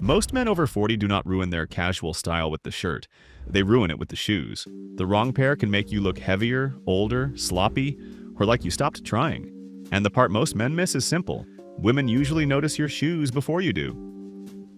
Most men over 40 do not ruin their casual style with the shirt. They ruin it with the shoes. The wrong pair can make you look heavier, older, sloppy, or like you stopped trying. And the part most men miss is simple. Women usually notice your shoes before you do.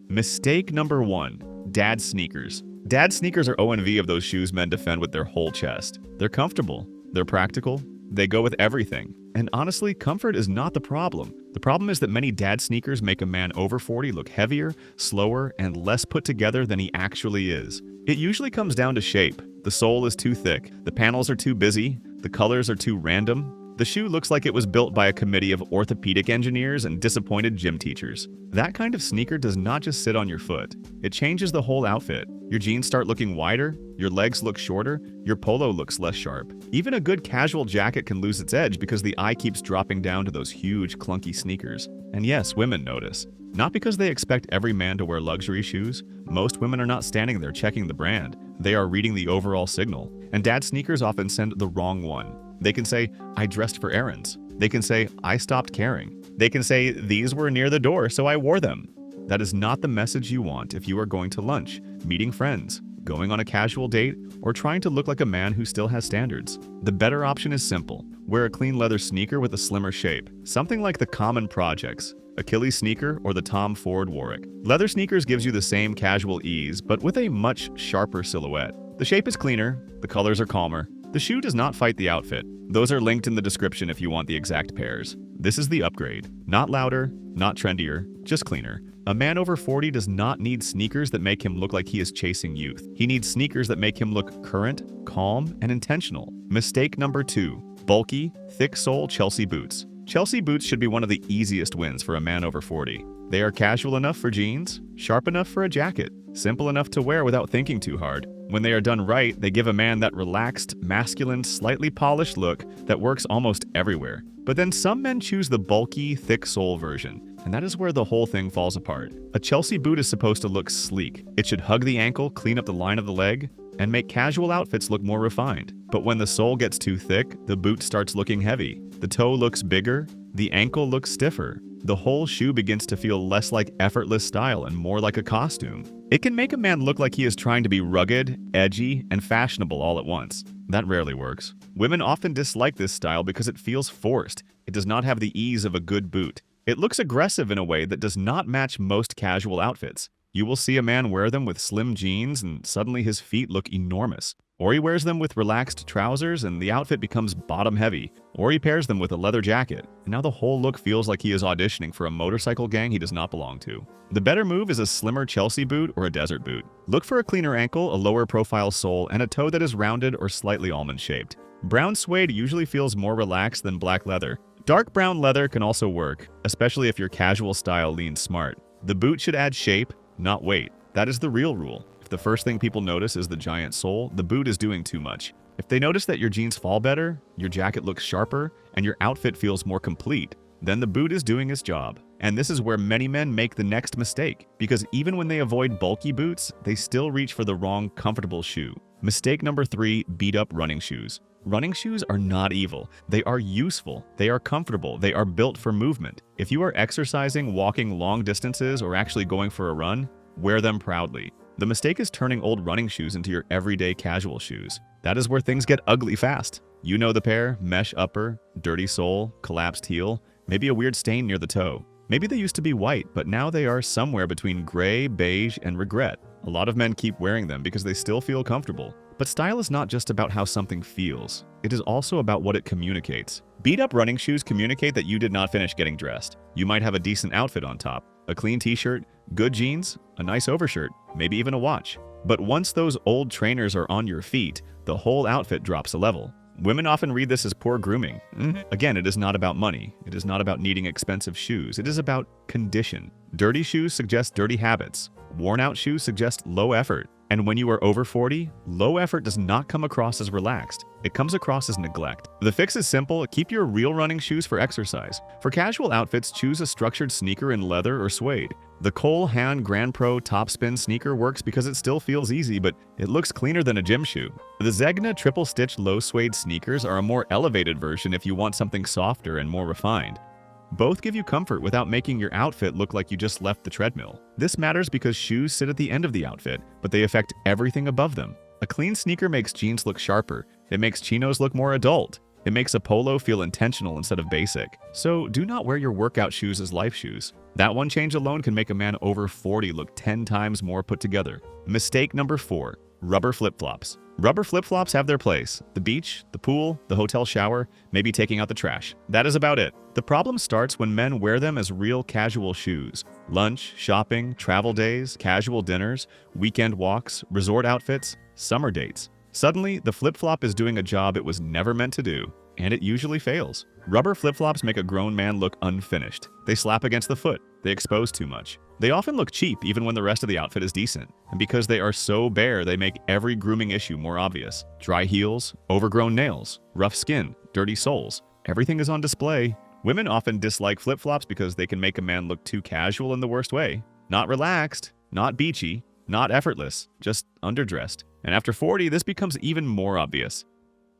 Mistake number 1. Dad sneakers. Dad sneakers are O&V of those shoes men defend with their whole chest. They're comfortable. They're practical. They go with everything. And honestly, comfort is not the problem. The problem is that many dad sneakers make a man over 40 look heavier, slower, and less put together than he actually is. It usually comes down to shape. The sole is too thick, the panels are too busy, the colors are too random. The shoe looks like it was built by a committee of orthopedic engineers and disappointed gym teachers. That kind of sneaker does not just sit on your foot. It changes the whole outfit. Your jeans start looking wider, your legs look shorter, your polo looks less sharp. Even a good casual jacket can lose its edge because the eye keeps dropping down to those huge, clunky sneakers. And yes, women notice. Not because they expect every man to wear luxury shoes. Most women are not standing there checking the brand. They are reading the overall signal. And dad sneakers often send the wrong one. They can say, I dressed for errands. They can say, I stopped caring. They can say, these were near the door, so I wore them. That is not the message you want if you are going to lunch, meeting friends, going on a casual date, or trying to look like a man who still has standards. The better option is simple. Wear a clean leather sneaker with a slimmer shape, something like the common projects, Achilles sneaker, or the Tom Ford Warwick. Leather sneakers gives you the same casual ease, but with a much sharper silhouette. The shape is cleaner, the colors are calmer. The shoe does not fight the outfit. Those are linked in the description if you want the exact pairs. This is the upgrade. Not louder, not trendier, just cleaner. A man over 40 does not need sneakers that make him look like he is chasing youth. He needs sneakers that make him look current, calm, and intentional. Mistake number 2. Bulky, thick sole Chelsea boots. Chelsea boots should be one of the easiest wins for a man over 40. They are casual enough for jeans, sharp enough for a jacket, simple enough to wear without thinking too hard. When they are done right, they give a man that relaxed, masculine, slightly polished look that works almost everywhere. But then some men choose the bulky, thick sole version, and that is where the whole thing falls apart. A Chelsea boot is supposed to look sleek. It should hug the ankle, clean up the line of the leg, and make casual outfits look more refined. But when the sole gets too thick, the boot starts looking heavy. The toe looks bigger, the ankle looks stiffer. The whole shoe begins to feel less like effortless style and more like a costume. It can make a man look like he is trying to be rugged, edgy, and fashionable all at once. That rarely works. Women often dislike this style because it feels forced. It does not have the ease of a good boot. It looks aggressive in a way that does not match most casual outfits. You will see a man wear them with slim jeans and suddenly his feet look enormous. Or he wears them with relaxed trousers and the outfit becomes bottom heavy. Or he pairs them with a leather jacket, and now the whole look feels like he is auditioning for a motorcycle gang he does not belong to. The better move is a slimmer Chelsea boot or a desert boot. Look for a cleaner ankle, a lower profile sole, and a toe that is rounded or slightly almond-shaped. Brown suede usually feels more relaxed than black leather. Dark brown leather can also work, especially if your casual style leans smart. The boot should add shape, not weight. That is the real rule. If the first thing people notice is the giant sole, the boot is doing too much. If they notice that your jeans fall better, your jacket looks sharper, and your outfit feels more complete, then the boot is doing its job. And this is where many men make the next mistake, because even when they avoid bulky boots, they still reach for the wrong comfortable shoe. Mistake number 3, beat-up running shoes. Running shoes are not evil. They are useful. They are comfortable. They are built for movement. If you are exercising, walking long distances, or actually going for a run, wear them proudly. The mistake is turning old running shoes into your everyday casual shoes. That is where things get ugly fast. You know the pair: mesh upper, dirty sole, collapsed heel, maybe a weird stain near the toe. Maybe they used to be white, but now they are somewhere between gray, beige, and regret. A lot of men keep wearing them because they still feel comfortable. But style is not just about how something feels. It is also about what it communicates. Beat-up running shoes communicate that you did not finish getting dressed. You might have a decent outfit on top, a clean t-shirt, good jeans, a nice overshirt, maybe even a watch. But once those old trainers are on your feet, the whole outfit drops a level. Women often read this as poor grooming. Again, it is not about money. It is not about needing expensive shoes. It is about condition. Dirty shoes suggest dirty habits. Worn-out shoes suggest low effort. And when you are over 40, low effort does not come across as relaxed. It comes across as neglect. The fix is simple: keep your real running shoes for exercise. For casual outfits, choose a structured sneaker in leather or suede. The HAAN Grandprø Topspin sneaker works because it still feels easy, but it looks cleaner than a gym shoe. The ZEGNA triple-stitch low suede sneakers are a more elevated version if you want something softer and more refined. Both give you comfort without making your outfit look like you just left the treadmill. This matters because shoes sit at the end of the outfit, but they affect everything above them. A clean sneaker makes jeans look sharper. It makes chinos look more adult. It makes a polo feel intentional instead of basic. So do not wear your workout shoes as life shoes. That one change alone can make a man over 40 look 10 times more put together. Mistake number 4. Rubber flip-flops. Rubber flip-flops have their place. The beach, the pool, the hotel shower, maybe taking out the trash. That is about it. The problem starts when men wear them as real casual shoes. Lunch, shopping, travel days, casual dinners, weekend walks, resort outfits, summer dates. Suddenly, the flip-flop is doing a job it was never meant to do, and it usually fails. Rubber flip-flops make a grown man look unfinished. They slap against the foot. They expose too much. They often look cheap even when the rest of the outfit is decent. And because they are so bare, they make every grooming issue more obvious. Dry heels, overgrown nails, rough skin, dirty soles. Everything is on display. Women often dislike flip-flops because they can make a man look too casual in the worst way. Not relaxed, not beachy, not effortless, just underdressed. And after 40, this becomes even more obvious.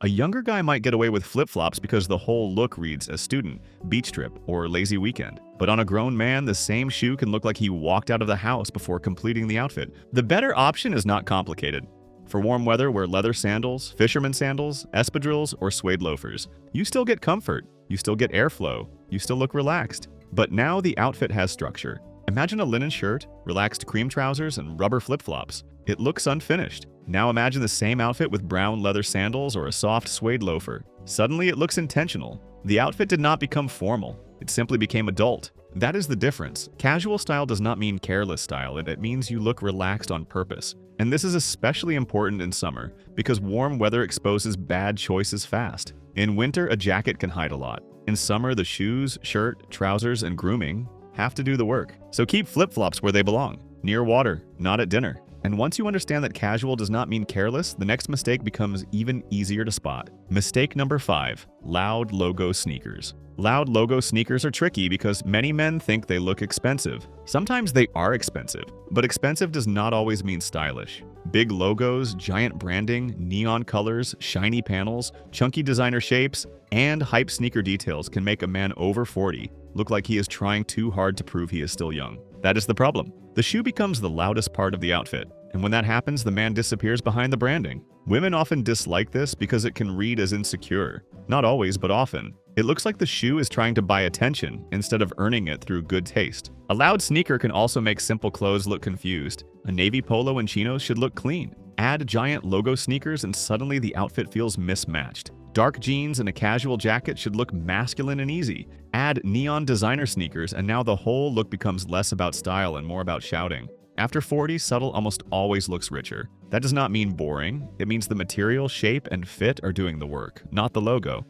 A younger guy might get away with flip-flops because the whole look reads as student, beach trip, or lazy weekend. But on a grown man, the same shoe can look like he walked out of the house before completing the outfit. The better option is not complicated. For warm weather, wear leather sandals, fisherman sandals, espadrilles, or suede loafers. You still get comfort, you still get airflow, you still look relaxed. But now the outfit has structure. Imagine a linen shirt, relaxed cream trousers, and rubber flip-flops. It looks unfinished. Now imagine the same outfit with brown leather sandals or a soft suede loafer. Suddenly it looks intentional. The outfit did not become formal. It simply became adult. That is the difference. Casual style does not mean careless style. It means you look relaxed on purpose. And this is especially important in summer because warm weather exposes bad choices fast. In winter, a jacket can hide a lot. In summer, the shoes, shirt, trousers, and grooming have to do the work. So keep flip-flops where they belong. Near water, not at dinner. And once you understand that casual does not mean careless, the next mistake becomes even easier to spot. Mistake number 5. Loud logo sneakers. Loud logo sneakers are tricky because many men think they look expensive. Sometimes they are expensive, but expensive does not always mean stylish. Big logos, giant branding, neon colors, shiny panels, chunky designer shapes, and hype sneaker details can make a man over 40 look like he is trying too hard to prove he is still young. That is the problem. The shoe becomes the loudest part of the outfit, and when that happens, the man disappears behind the branding. Women often dislike this because it can read as insecure. Not always, but often. It looks like the shoe is trying to buy attention instead of earning it through good taste. A loud sneaker can also make simple clothes look confused. A navy polo and chinos should look clean. Add giant logo sneakers and suddenly the outfit feels mismatched. Dark jeans and a casual jacket should look masculine and easy. Add neon designer sneakers and now the whole look becomes less about style and more about shouting. After 40, subtle almost always looks richer. That does not mean boring. It means the material, shape, and fit are doing the work, not the logo.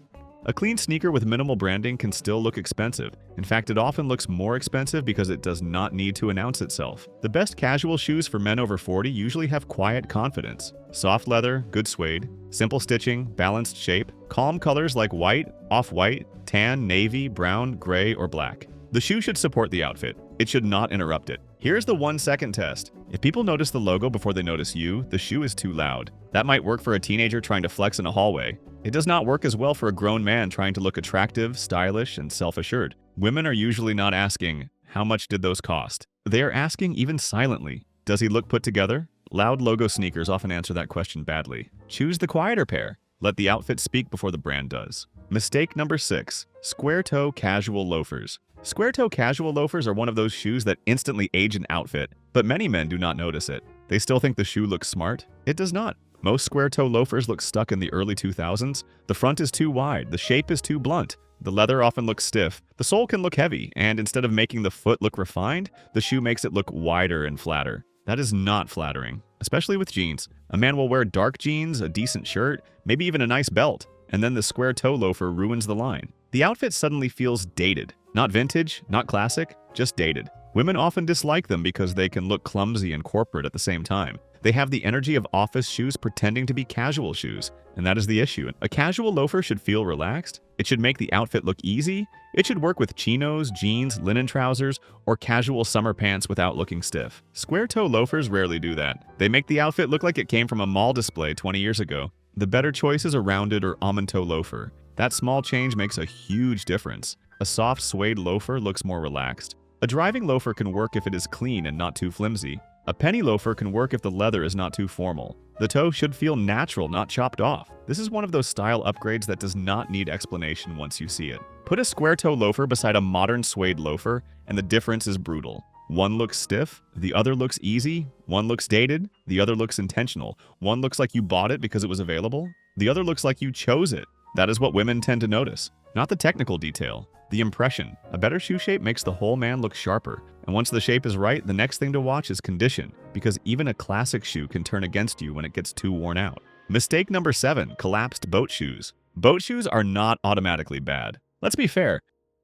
A clean sneaker with minimal branding can still look expensive. In fact, it often looks more expensive because it does not need to announce itself. The best casual shoes for men over 40 usually have quiet confidence. Soft leather, good suede, simple stitching, balanced shape, calm colors like white, off-white, tan, navy, brown, gray, or black. The shoe should support the outfit. It should not interrupt it. Here's the 1-second test. If people notice the logo before they notice you, the shoe is too loud. That might work for a teenager trying to flex in a hallway. It does not work as well for a grown man trying to look attractive, stylish, and self-assured. Women are usually not asking, how much did those cost? They are asking even silently, does he look put together? Loud logo sneakers often answer that question badly. Choose the quieter pair. Let the outfit speak before the brand does. Mistake number 6. Square-toe casual loafers. Square-toe casual loafers are one of those shoes that instantly age an outfit, but many men do not notice it. They still think the shoe looks smart. It does not. Most square-toe loafers look stuck in the early 2000s. The front is too wide, the shape is too blunt, the leather often looks stiff, the sole can look heavy, and instead of making the foot look refined, the shoe makes it look wider and flatter. That is not flattering, especially with jeans. A man will wear dark jeans, a decent shirt, maybe even a nice belt, and then the square-toe loafer ruins the line. The outfit suddenly feels dated. Not vintage, not classic, just dated. Women often dislike them because they can look clumsy and corporate at the same time. They have the energy of office shoes pretending to be casual shoes, and that is the issue. A casual loafer should feel relaxed. It should make the outfit look easy. It should work with chinos, jeans, linen trousers, or casual summer pants without looking stiff. Square-toe loafers rarely do that. They make the outfit look like it came from a mall display 20 years ago. The better choice is a rounded or almond toe loafer. That small change makes a huge difference. a soft suede loafer looks more relaxed. A driving loafer can work if it is clean and not too flimsy. A penny loafer can work if the leather is not too formal. The toe should feel natural, not chopped off. This is one of those style upgrades that does not need explanation once you see it. Put a square toe loafer beside a modern suede loafer, and the difference is brutal. One looks stiff, the other looks easy, one looks dated, the other looks intentional. One looks like you bought it because it was available, the other looks like you chose it. That is what women tend to notice. Not the technical detail, the impression. A better shoe shape makes the whole man look sharper. And once the shape is right, the next thing to watch is condition, because even a classic shoe can turn against you when it gets too worn out. Mistake number 7, collapsed boat shoes. Boat shoes are not automatically bad. Let's be fair.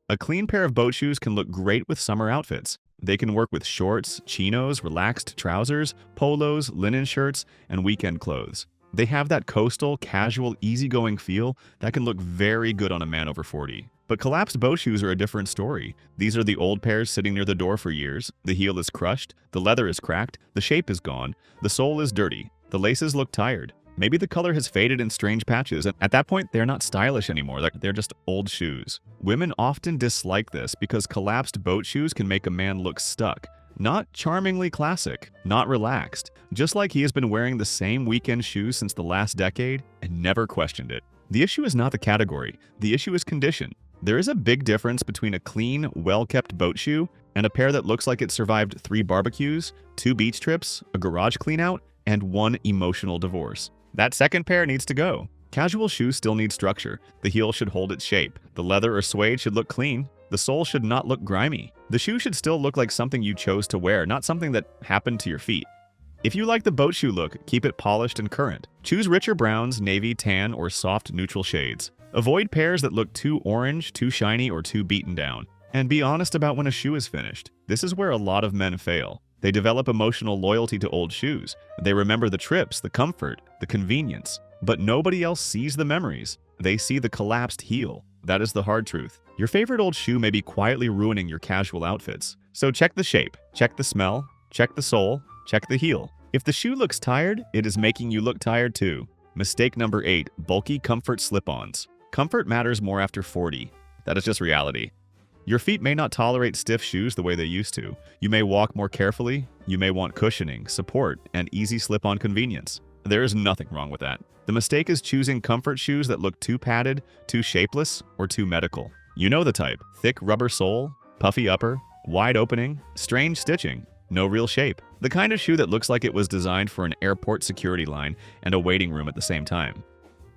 A clean pair of boat shoes can look great with summer outfits. They can work with shorts, chinos, relaxed trousers, polos, linen shirts, and weekend clothes. They have that coastal, casual, easygoing feel that can look very good on a man over 40. But collapsed boat shoes are a different story. These are the old pairs sitting near the door for years. The heel is crushed, the leather is cracked, the shape is gone, the sole is dirty, the laces look tired. Maybe the color has faded in strange patches, and at that point, they're not stylish anymore. They're just old shoes. Women often dislike this because collapsed boat shoes can make a man look stuck. Not charmingly classic, not relaxed, just like he has been wearing the same weekend shoes since the last decade and never questioned it. The issue is not the category, the issue is condition. There is a big difference between a clean, well-kept boat shoe and a pair that looks like it survived 3 barbecues, 2 beach trips, a garage cleanout, and 1 emotional divorce. That second pair needs to go. Casual shoes still need structure. The heel should hold its shape. The leather or suede should look clean. The sole should not look grimy. The shoe should still look like something you chose to wear, not something that happened to your feet. If you like the boat shoe look, keep it polished and current. Choose richer browns, navy, tan, or soft neutral shades. Avoid pairs that look too orange, too shiny, or too beaten down. And be honest about when a shoe is finished. This is where a lot of men fail. They develop emotional loyalty to old shoes. They remember the trips, the comfort, the convenience. But nobody else sees the memories. They see the collapsed heel. That is the hard truth. Your favorite old shoe may be quietly ruining your casual outfits. So check the shape, check the smell, check the sole, check the heel. If the shoe looks tired, it is making you look tired too. Mistake number 8, bulky comfort slip-ons. Comfort matters more after 40. That is just reality. Your feet may not tolerate stiff shoes the way they used to. You may walk more carefully, you may want cushioning, support, and easy slip-on convenience. There is nothing wrong with that. The mistake is choosing comfort shoes that look too padded, too shapeless, or too medical. You know the type. Thick rubber sole, puffy upper, wide opening, strange stitching, no real shape. The kind of shoe that looks like it was designed for an airport security line and a waiting room at the same time.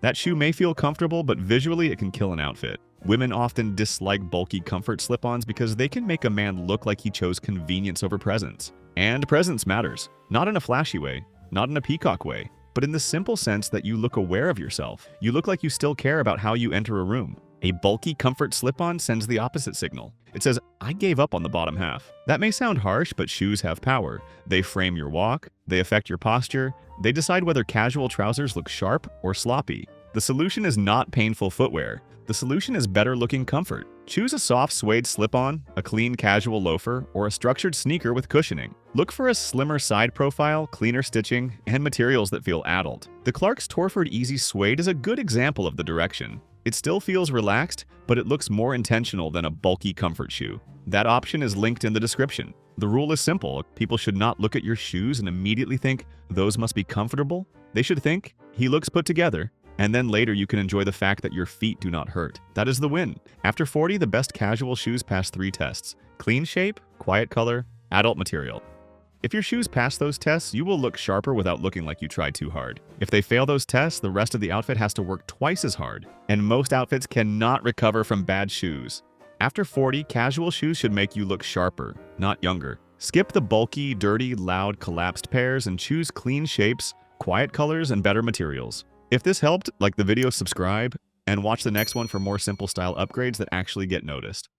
That shoe may feel comfortable, but visually it can kill an outfit. Women often dislike bulky comfort slip-ons because they can make a man look like he chose convenience over presence. And presence matters. Not in a flashy way, not in a peacock way, but in the simple sense that you look aware of yourself. You look like you still care about how you enter a room. A bulky comfort slip-on sends the opposite signal. It says, I gave up on the bottom half. That may sound harsh, but shoes have power. They frame your walk, they affect your posture, they decide whether casual trousers look sharp or sloppy. The solution is not painful footwear. The solution is better-looking comfort. Choose a soft suede slip-on, a clean casual loafer, or a structured sneaker with cushioning. Look for a slimmer side profile, cleaner stitching, and materials that feel adult. The Clarks Torford Easy Suede is a good example of the direction. It still feels relaxed, but it looks more intentional than a bulky comfort shoe. That option is linked in the description. The rule is simple. People should not look at your shoes and immediately think, those must be comfortable. They should think, he looks put together. And then later you can enjoy the fact that your feet do not hurt. That is the win. After 40, the best casual shoes pass 3 tests. Clean shape, quiet color, adult material. If your shoes pass those tests, you will look sharper without looking like you tried too hard. If they fail those tests, the rest of the outfit has to work twice as hard. And most outfits cannot recover from bad shoes. After 40, casual shoes should make you look sharper, not younger. Skip the bulky, dirty, loud, collapsed pairs and choose clean shapes, quiet colors, and better materials. If this helped, like the video, subscribe, and watch the next one for more simple style upgrades that actually get noticed.